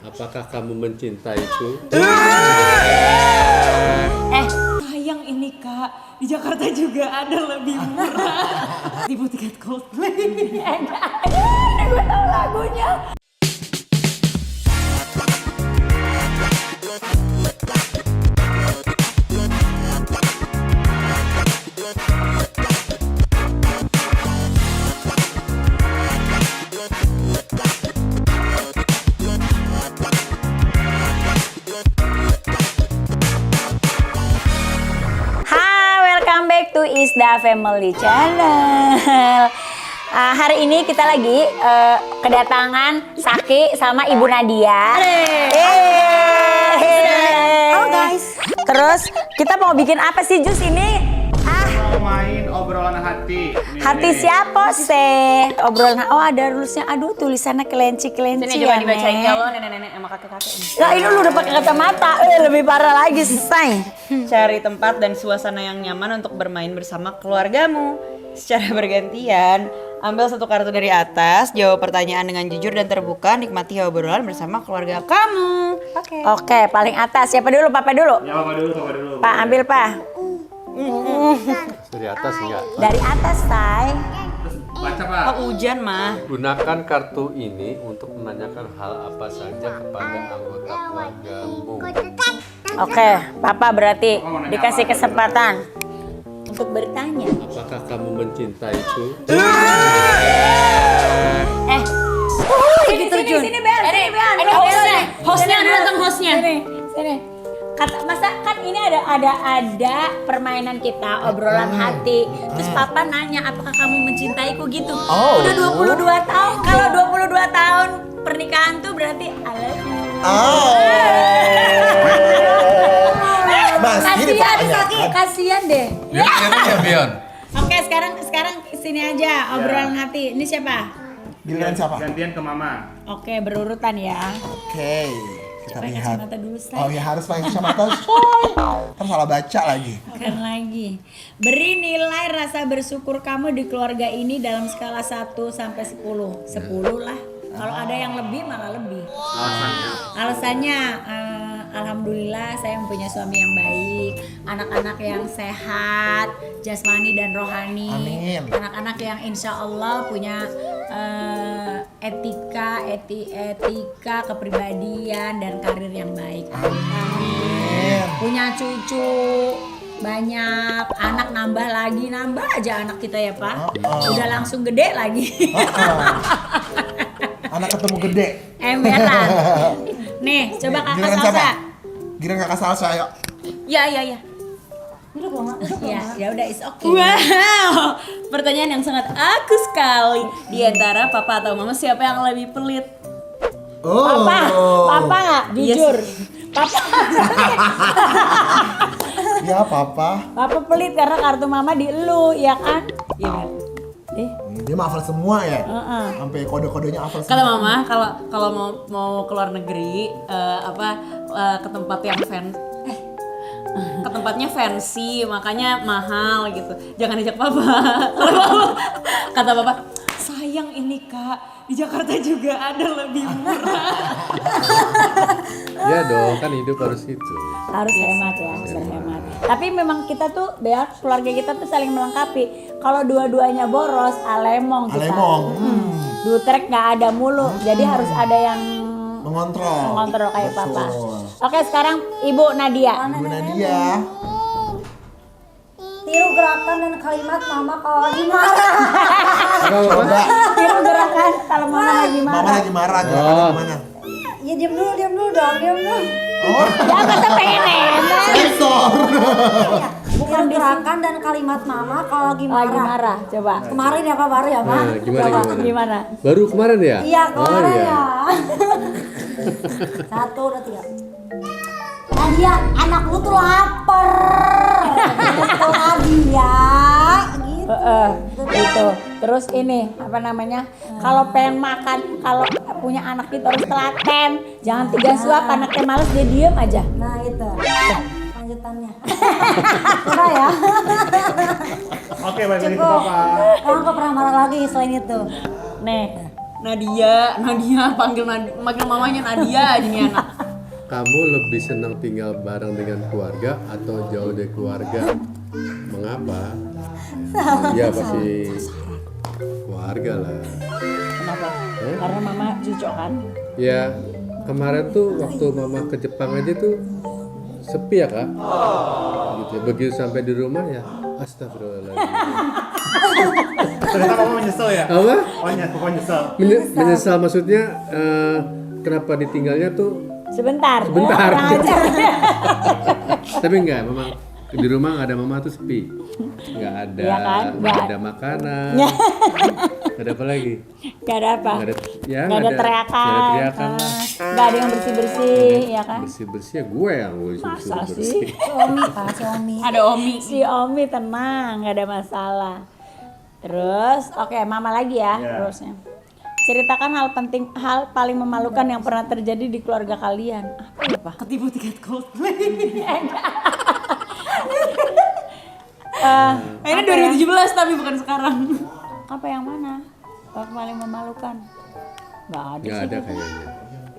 Apakah kamu mencintaiku? Sayang ini Kak, di Jakarta juga ada lebih murah. Tipe tiket Coldplay. Gue tahu lagunya. To Isda Family Channel. Hari ini kita lagi kedatangan Saki sama Ibu Nadia. Halo guys. Terus kita mau bikin apa sih Jus ini? Mau main obrolan hati. Hati siapa sih? Obrolan. Oh ada rulesnya. Aduh tulisannya kelenci-kelenci. Sini coba dibacain ya lo nenek-nenek sama kakek-kakek. Lah ini lu udah pakai kacamata. Lebih parah lagi selesai. Cari tempat dan suasana yang nyaman untuk bermain bersama keluargamu. Secara bergantian, ambil satu kartu dari atas, jawab pertanyaan dengan jujur dan terbuka, nikmati obrolan bersama keluarga kamu. Oke, paling atas. Siapa dulu? Papa dulu? Ya, papa dulu. Pak, ambil Pak. Dari atas enggak? Dari atas, Say. Baca Pak. Hujan mah. Gunakan kartu ini untuk menanyakan hal apa saja kepada anggota keluargamu. Oke, Papa berarti dikasih kesempatan untuk bertanya. Apakah kamu mencintaiku? Sini, Bean. Ini hostnya datang hostnya. Sini. Kata masa kan ini ada permainan kita obrolan hati. Terus Papa nanya apakah kamu mencintaiku gitu. Udah 22 tahun. Kalau 22 tahun pernikahan tuh berarti I love you. Kasian deh. Bion. Oke, sekarang sini aja obrolan hati. Ini siapa? Giliran siapa? Gantian ke Mama. Oke, berurutan ya. Oke, kita Pakai lihat. kacamata dulu, Say. Oh ya harus pakai kacamata. Terus salah baca lagi. Bukan lagi. Beri nilai rasa bersyukur kamu di keluarga ini dalam skala 1 sampai 10. 10 lah. Kalau ada yang lebih malah lebih. Alasannya alhamdulillah saya mempunyai suami yang baik, anak-anak yang sehat, jasmani dan rohani. Amin. Anak-anak yang insya Allah punya etika, kepribadian dan karir yang baik. Amin. Punya cucu banyak, anak nambah aja anak kita ya Pak. Udah langsung gede lagi. Anak ketemu gede. Emberan. Nih, coba kakak Giliran salsa. siapa? Giliran kakak salsa, ayo. Ya. Ya, ya udah is okay. Wow, pertanyaan yang sangat aku sekali. Di antara papa atau mama siapa yang lebih pelit? Papa nggak? Jujur. Papa. Ya papa. Papa pelit karena kartu mama di elu, ya kan? Iya. Dia mah hafal semua ya. Sampai kode-kodenya hafal semua. Kata mama, kalau mau keluar negeri, ke tempat yang ke tempatnya fancy, makanya mahal gitu. Jangan ajak papa. Kata papa, sayang ini Kak, di Jakarta juga ada lebih murah. Ya dong, kan hidup harus itu. Harus hemat ya, harus hemat. Tapi memang kita tuh, keluarga kita tuh saling melengkapi. Kalau dua-duanya boros, alemong kita. Dutrek nggak ada mulu, jadi harus ada yang mengontrol kayak Papa. Oke, sekarang Ibu Nadia. Ibu Nadia. Tiru gerakan dan kalimat mama kalau lagi marah. Coba. Tiru gerakan kalau mama lagi Mama marah. lagi marah, gerakannya gimana? Ya diam dulu dong. Jangan kepengen enak. Sensor. Bukan gerakan dan kalimat mama kalau lagi marah. Lagi marah, coba. Kemarin ya Pak baru ya Pak? Nah, gimana? Gimana? Baru kemarin ya? Iya kemarin iya. ya. 1, 2, 3. Nadia, anak lu tuh lapar. Gitu Nadia. Gitu. Gitu. Terus ini apa namanya? Kalau pengen makan, kalau punya anak itu harus telaten. Jangan 3 suap, anaknya males dia diem aja. Nah itu. Lanjutannya. Coba ya. Oke, balik lagi ke Cukup. Papa. Kamu gak pernah marah lagi selain itu. Nih, Nadia panggil mamanya Nadia aja nih anak. Kamu lebih senang tinggal bareng dengan keluarga atau jauh dari keluarga? Mengapa? Ya pasti keluarga lah. Kenapa? Karena mama cucok kan. Ya kemarin tuh waktu mama ke Jepang aja tuh sepi ya kak. Gitu. Begitu sampai di rumah ya, astagfirullahaladzim. Ternyata kamu menyesal ya? Apa? Pokoknya nyesel. Menyesal maksudnya kenapa ditinggalnya tuh Sebentar. sebentar. Kurang ajar. Tapi enggak, memang di rumah nggak ada mama tuh sepi. Nggak ada, Iya kan? nggak ada makanan. Nggak ada apa lagi? Gak ada apa? Nggak ada, ya Nggak ada teriakan. Nggak ada teriakan lah. Gak ada yang bersih-bersih, ya kan? Bersih ya gue yang Masa bersih. sih? Omi Pak, si Omi. Ada Omi. Si Omi tenang, gak ada masalah. Terus, oke, mama lagi ya, Ya. terusnya. Ceritakan hal paling memalukan yang pernah terjadi di keluarga kalian. Apa? Ketipu tiket Coldplay. Ini 2017 tapi bukan sekarang. Apa yang mana? Yang paling memalukan? Gak ada Nggak sih. ada kayaknya.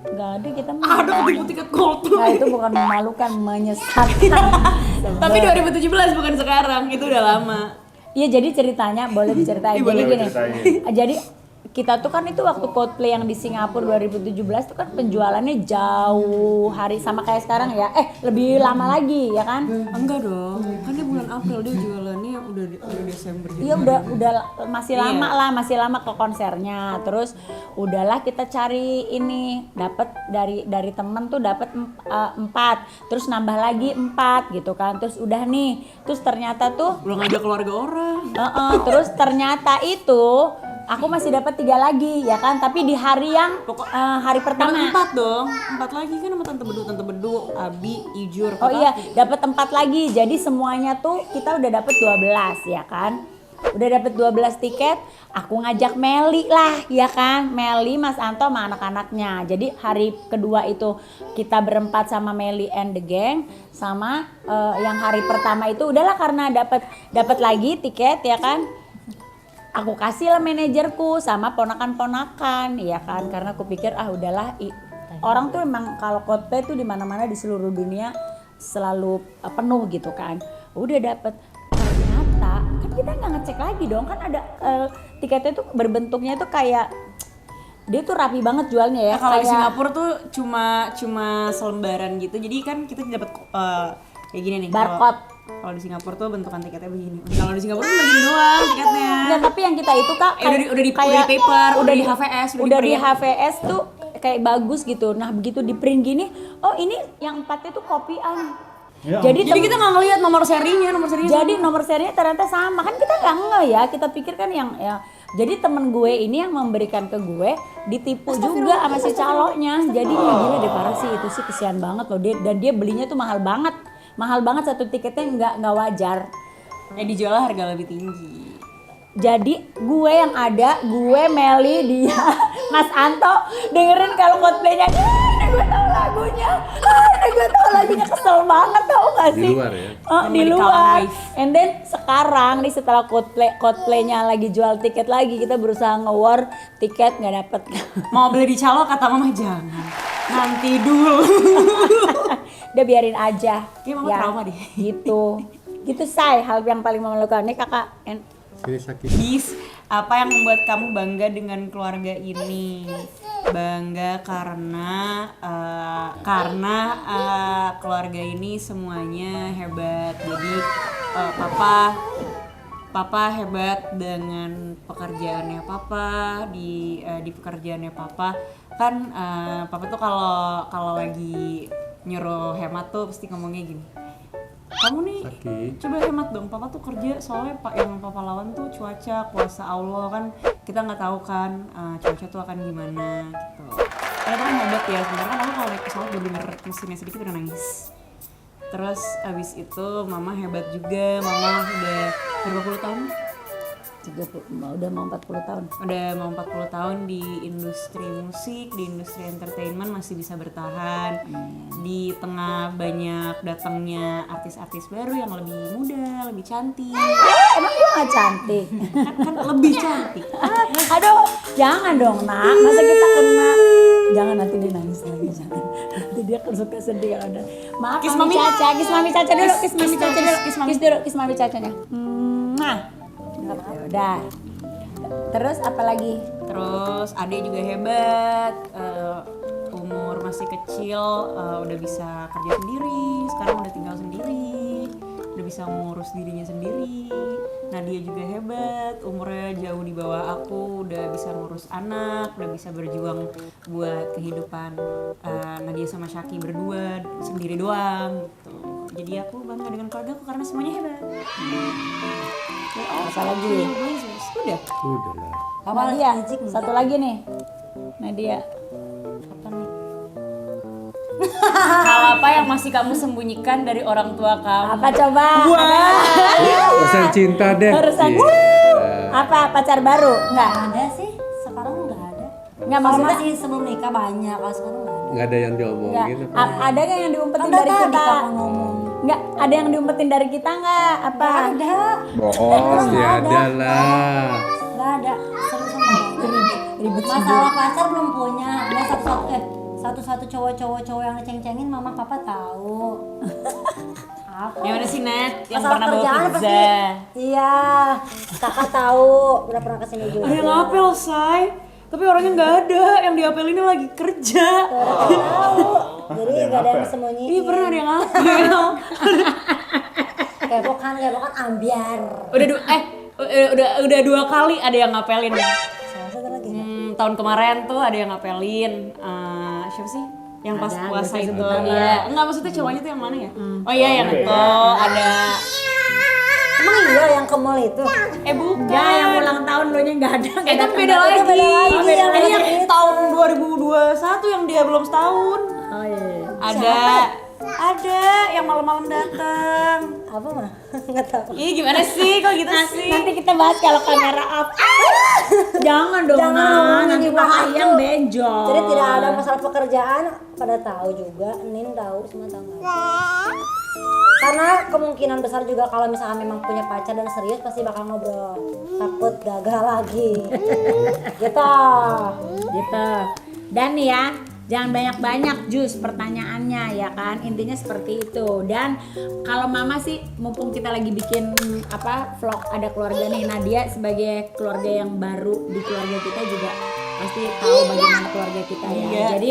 Gak ada kita mah. Ada ketipu tiket Coldplay. Nah itu bukan memalukan, menyesatkan. Tapi 2017 bukan sekarang, itu udah lama. Iya jadi ceritanya boleh diceritain. Jadi Boleh gini. ceritain. Jadi kita tuh kan itu waktu Coldplay yang di Singapura 2017 tuh kan penjualannya jauh hari sama kayak sekarang ya. Lebih lama lagi ya kan? Enggak dong, kan dia bulan April, dia jualannya udah Desember. Iya udah masih lama lah, masih lama ke konsernya. Terus udahlah kita cari ini, dapat dari temen tuh dapat 4, terus nambah lagi 4 gitu kan. Terus udah nih, terus ternyata tuh Belum ngajak keluarga orang. terus ternyata itu aku masih dapat 3 lagi ya kan, tapi di hari yang hari pertama. Dapat 4 dong, 4 lagi kan sama Tante Bedu, Abi, Ijur. Oh iya, dapat 4 lagi. Jadi semuanya tuh kita udah dapat 12 ya kan. Udah dapat 12 tiket, aku ngajak Meli lah ya kan. Meli, Mas Anto sama anak-anaknya. Jadi hari kedua itu kita berempat sama Meli and the gang, sama yang hari pertama itu udahlah karena dapat lagi tiket ya kan. Aku kasih lah manajerku sama ponakan-ponakan ya kan, karena aku pikir udahlah orang tuh emang kalau Coldplay tuh di mana-mana di seluruh dunia selalu penuh gitu kan. Udah dapet, ternyata kan kita nggak ngecek lagi dong kan, ada tiketnya tuh berbentuknya tuh kayak dia tuh rapi banget jualnya ya. Nah, kalau di kayak- Singapura tuh cuma selembaran gitu. Jadi kan kita dapat kayak gini nih. Barcode. Kalau di Singapura tuh bentukan tiketnya begini. Kalau di Singapura tuh begini doang tiketnya. Enggak, tapi yang kita itu Kak udah di paper, udah di HVS, udah di HVS tuh kayak bagus gitu. Nah, begitu di print gini, oh ini yang 4-nya tuh kopian. Ya, Jadi kita nggak ngelihat nomor serinya. Jadi nomor serinya ternyata sama. Kan kita nggak ngeh ya, kita pikir kan yang ya. Jadi temen gue ini yang memberikan ke gue ditipu juga sama si calonnya. Jadi ya gila deh, parah sih, itu sih kesian banget loh. Dan dia belinya tuh mahal banget satu tiketnya, nggak wajar. Dijual harga lebih tinggi. Jadi gue yang ada, gue Meli, dia, Mas Anto dengerin kalau Coldplay-nya, gue tahu lagunya, gue tahu lagunya, kesel banget tau gak sih? Di luar ya? Di luar. And then sekarang nih setelah Coldplay-nya lagi jual tiket lagi, kita berusaha nge-war tiket nggak dapet. Mau beli di calo kata mama jangan. Nanti dulu. Udah biarin aja. Iya, mama trauma deh. Gitu say, hal yang paling memalukan nih kakak. Sini sakit. Bis, apa yang membuat kamu bangga dengan keluarga ini? Bangga karena keluarga ini semuanya hebat. Jadi papa hebat dengan pekerjaannya papa, di pekerjaannya papa kan. Papa tuh kalau lagi nyuruh hemat tuh pasti ngomongnya gini, kamu nih coba hemat dong, papa tuh kerja, soalnya yang papa lawan tuh cuaca, kuasa Allah kan, kita nggak tahu kan cuaca tuh akan gimana gitu. Ternyata kan hebat ya, sebenarnya kan aku kalau naik pesawat bener-bener mesinnya sedikit udah nangis. Terus abis itu mama hebat juga, mama udah berapa puluh tahun? udah mau 40 tahun. Udah mau 40 tahun di industri musik, di industri entertainment masih bisa bertahan. Di tengah banyak datangnya artis-artis baru yang lebih muda, lebih cantik. Emang gue gak cantik? Kan lebih cantik. Aduh, jangan dong nak, masa kita kena. Jangan, nanti dia nangis lagi, jangan. Nanti dia kan suka sedih kalau ada. Maaf Kiss Mami Mami. Caca, kiss Mami Caca dulu, kiss Mami Kiss Caca dulu, dulu. kiss Mami. Kiss dulu, kiss Mami Cacanya. Nah, udah. Terus apa lagi? Terus Ade juga hebat, umur masih kecil, udah bisa kerja sendiri, sekarang udah tinggal sendiri, udah bisa ngurus dirinya sendiri. Nadia juga hebat, umurnya jauh di bawah aku, udah bisa ngurus anak, udah bisa berjuang buat kehidupan Nadia sama Syaki berdua, sendiri doang gitu. Jadi aku bangga dengan keluarga aku karena semuanya hebat. Apa lagi? Udah. Udah lah. Nadia, satu lagi nih. Nadia. Apa nih? Hal apa yang masih kamu sembunyikan dari orang tua kamu? Apa coba? Urusan cinta deh. Urusan Iya. apa, pacar baru? Enggak. Ada sih, sekarang nggak ada. Enggak, Kalau maksudnya masih sebelum nikah banyak, kalau sekarang nggak ada. Nggak ada yang diomongin enggak. apa? Ada nggak yang diumpetin Kan dari tadi kita? kakak ngomong. Enggak, ada yang diumpetin dari kita enggak? Apa? Nggak ada, Bohong, pasti ada lah. nggak ada. Seru sama ribut. Masalah pacar belum punya. Ada satu-satu cowok yang ngeceng-cengin mama papa tahu. Apa? Yang mana sih Nat? Yang Masalah pernah bawa kerjaan pizza? pasti. Iya, kakak tahu. Udah pernah kesini juga. Ada yang ngapel, Say. Tapi orangnya nggak ada, yang diapelinnya lagi kerja. Tahu. Jadi nggak ada yang disembunyiin. Iya pernah ada yang ngapel. Kepokan ambiar. udah 2 kali ada yang ngapelin. Salah satu lagi. Tahun kemarin tuh ada yang ngapelin. Siapa sih? Yang pas Ada, puasa gak usah itu. sebutin Iya. ya. Enggak, maksudnya cowoknya tuh yang mana ya? Oh iya yang itu ada. Emang iya yang ke mall itu? Bukan. Enggak, yang ulang tahun lo nya enggak ada. Itu beda lagi. Itu beda lagi, Ini yang yang itu. tahun 2021 yang dia belum setahun. Oh iya. Ada yang malam-malam datang. Apa mah? Nggak tahu. Ih gimana sih kok gitu sih? Nanti kita bahas kalau kamera up. Jangan dong, Jangan Nah. ngomongin Nanti di Pak belakang Ayang tuh. benjol. Jadi tidak ada masalah pekerjaan, pada tahu juga, Nin tahu, semua tahu nggak? Karena kemungkinan besar juga kalau misalnya memang punya pacar dan serius pasti bakal ngobrol. Takut gagal lagi. Gitu. Gitu. Dan nih ya, jangan banyak-banyak jus pertanyaannya ya kan, intinya seperti itu. Dan kalau mama sih, mumpung kita lagi bikin vlog ada keluarga nih, Nadia sebagai keluarga yang baru di keluarga kita juga pasti tahu bagaimana keluarga kita ya. Iya. Jadi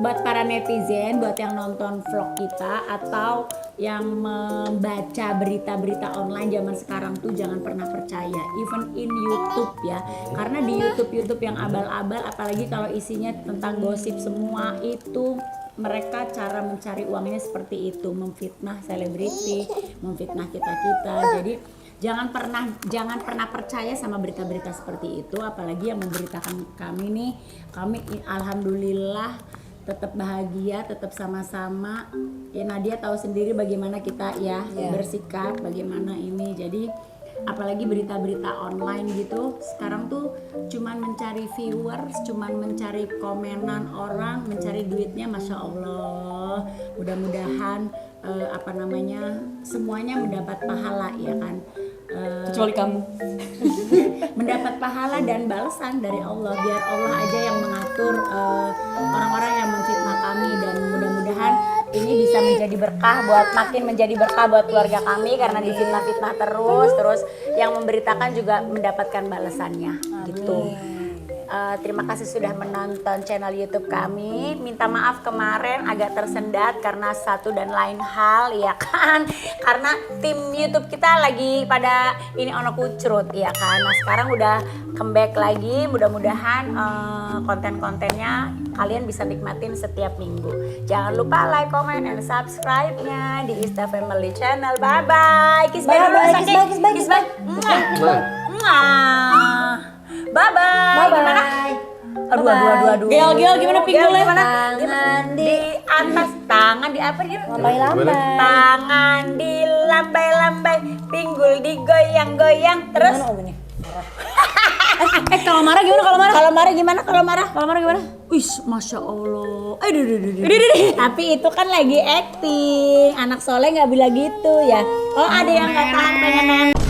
buat para netizen, buat yang nonton vlog kita atau yang membaca berita-berita online zaman sekarang tuh jangan pernah percaya, even in YouTube ya, karena di YouTube yang abal-abal, apalagi kalau isinya tentang gosip semua itu, mereka cara mencari uangnya seperti itu, memfitnah selebriti, memfitnah kita. Jadi jangan pernah percaya sama berita-berita seperti itu, apalagi yang memberitakan kami nih. Kami alhamdulillah tetap bahagia, tetap sama-sama. Ya Nadia tahu sendiri bagaimana kita ya bersikap, bagaimana ini. Jadi apalagi berita-berita online gitu sekarang tuh cuman mencari viewers, cuman mencari komenan orang, mencari duitnya. Masya Allah, mudah-mudahan semuanya mendapat pahala ya kan, Kecuali kamu. mendapat pahala dan balasan dari Allah. Biar Allah aja yang mengatur orang-orang yang memfitnah kami, dan mudah-mudahan ini bisa makin menjadi berkah buat keluarga kami, karena difitnah-fitnah terus yang memberitakan juga mendapatkan balasannya. Gitu. Terima kasih sudah menonton channel YouTube kami. Minta maaf kemarin agak tersendat karena satu dan lain hal ya kan, karena tim YouTube kita lagi pada ini ono kucrut ya kan. Nah sekarang udah comeback lagi, mudah-mudahan konten-kontennya kalian bisa nikmatin setiap minggu. Jangan lupa like, comment, and subscribe-nya di Ista Family Channel. Bye bye. Kiss bye dulu. Kiss bye. Bye bye. Gimana? Aduh. Gel gimana pinggulnya? Gimana? Di atas tangan di apa gitu? Lambai-lambai. Tangan di lambai-lambai, pinggul digoyang-goyang terus. Gimana Umi nih? Kalau marah gimana kalau marah? Kalau marah gimana? Kalau marah? Kalau marah gimana? Wih, masya Allah. Tapi itu kan lagi acting. Anak soleh nggak bilang gitu ya. Oh ada yang nggak tahan pengen nangis.